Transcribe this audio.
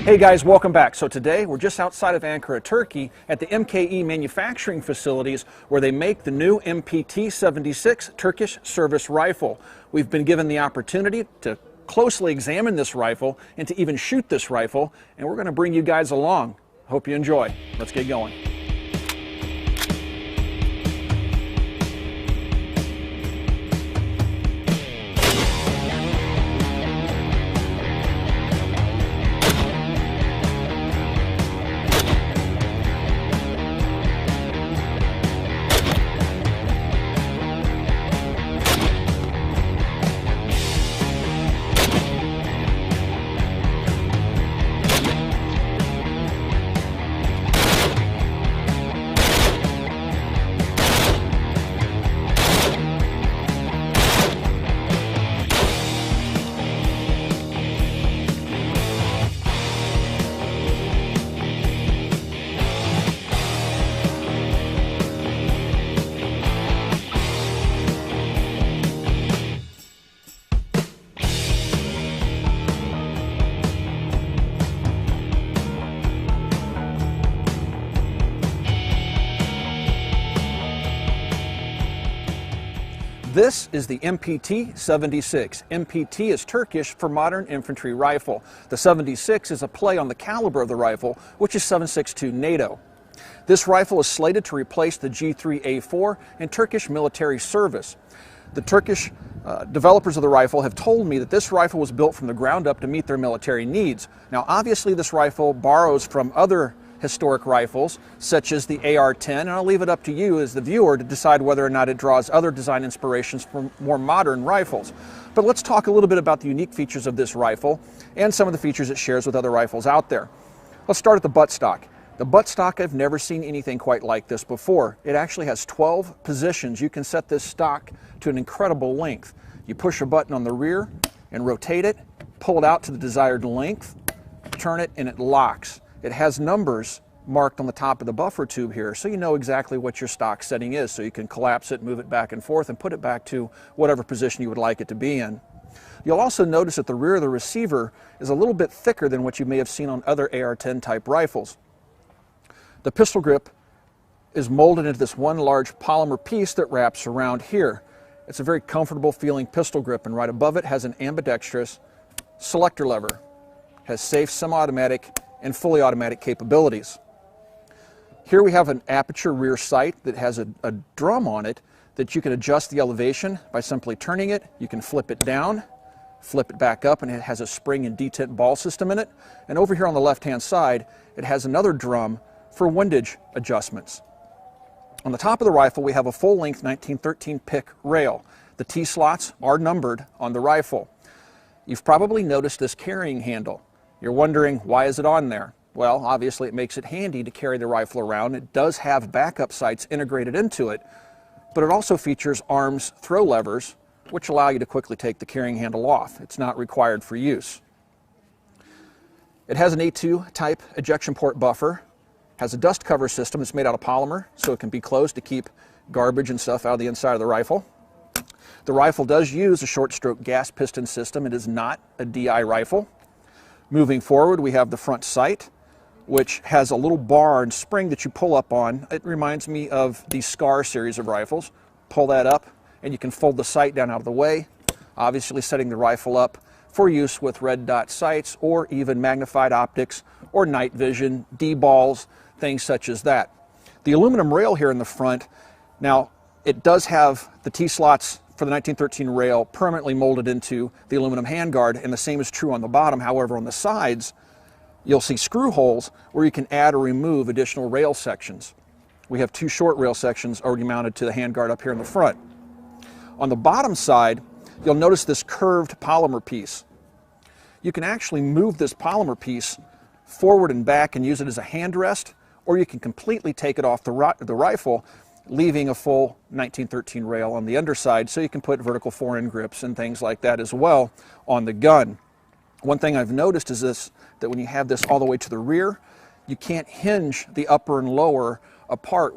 Hey guys, welcome back. So today we're just outside of Ankara, Turkey at the MKE manufacturing facilities where they make the new MPT-76 Turkish service rifle. We've been given the opportunity to closely examine this rifle and to even shoot this rifle, and we're going to bring you guys along. Hope you enjoy. Let's get going. This is the MPT-76. MPT is Turkish for Modern Infantry Rifle. The 76 is a play on the caliber of the rifle, which is 7.62 NATO. This rifle is slated to replace the G3A4 in Turkish military service. The Turkish developers of the rifle have told me that this rifle was built from the ground up to meet their military needs. Now, obviously, this rifle borrows from other historic rifles, such as the AR-10, and I'll leave it up to you as the viewer to decide whether or not it draws other design inspirations from more modern rifles. But let's talk a little bit about the unique features of this rifle and some of the features it shares with other rifles out there. Let's start at the buttstock. The buttstock, I've never seen anything quite like this before. It actually has 12 positions. You can set this stock to an incredible length. You push a button on the rear and rotate it, pull it out to the desired length, turn it, and it locks. It has numbers marked on the top of the buffer tube here, so you know exactly what your stock setting is, so you can collapse it, move it back and forth, and put it back to whatever position you would like it to be in. You'll also notice that the rear of the receiver is a little bit thicker than what you may have seen on other AR-10 type rifles. The pistol grip is molded into this one large polymer piece that wraps around here. It's a very comfortable feeling pistol grip, and right above it has an ambidextrous selector lever. It has safe, semi-automatic, and fully automatic capabilities. Here we have an aperture rear sight that has a drum on it that you can adjust the elevation by simply turning it. You can flip it down, flip it back up, and it has a spring and detent ball system in it. And over here on the left-hand side, it has another drum for windage adjustments. On the top of the rifle, we have a full-length 1913 pick rail. The T-slots are numbered on the rifle. You've probably noticed this carrying handle. You're wondering, why is it on there? Well, obviously it makes it handy to carry the rifle around. It does have backup sights integrated into it, but it also features arms throw levers, which allow you to quickly take the carrying handle off. It's not required for use. It has an A2 type ejection port buffer, has a dust cover system that's made out of polymer, so it can be closed to keep garbage and stuff out of the inside of the rifle. The rifle does use a short stroke gas piston system. It is not a DI rifle. Moving forward, we have the front sight, which has a little bar and spring that you pull up on. It reminds me of the SCAR series of rifles. Pull that up, and you can fold the sight down out of the way, obviously setting the rifle up for use with red dot sights or even magnified optics or night vision, D-balls, things such as that. The aluminum rail here in the front, now it does have the T-slots for the 1913 rail permanently molded into the aluminum handguard, and the same is true on the bottom. However, on the sides, you'll see screw holes where you can add or remove additional rail sections. We have two short rail sections already mounted to the handguard up here in the front. On the bottom side, you'll notice this curved polymer piece. You can actually move this polymer piece forward and back and use it as a hand rest, or you can completely take it off the rifle, leaving a full 1913 rail on the underside, so you can put vertical fore-end grips and things like that as well on the gun. One thing I've noticed is that when you have this all the way to the rear, you can't hinge the upper and lower apart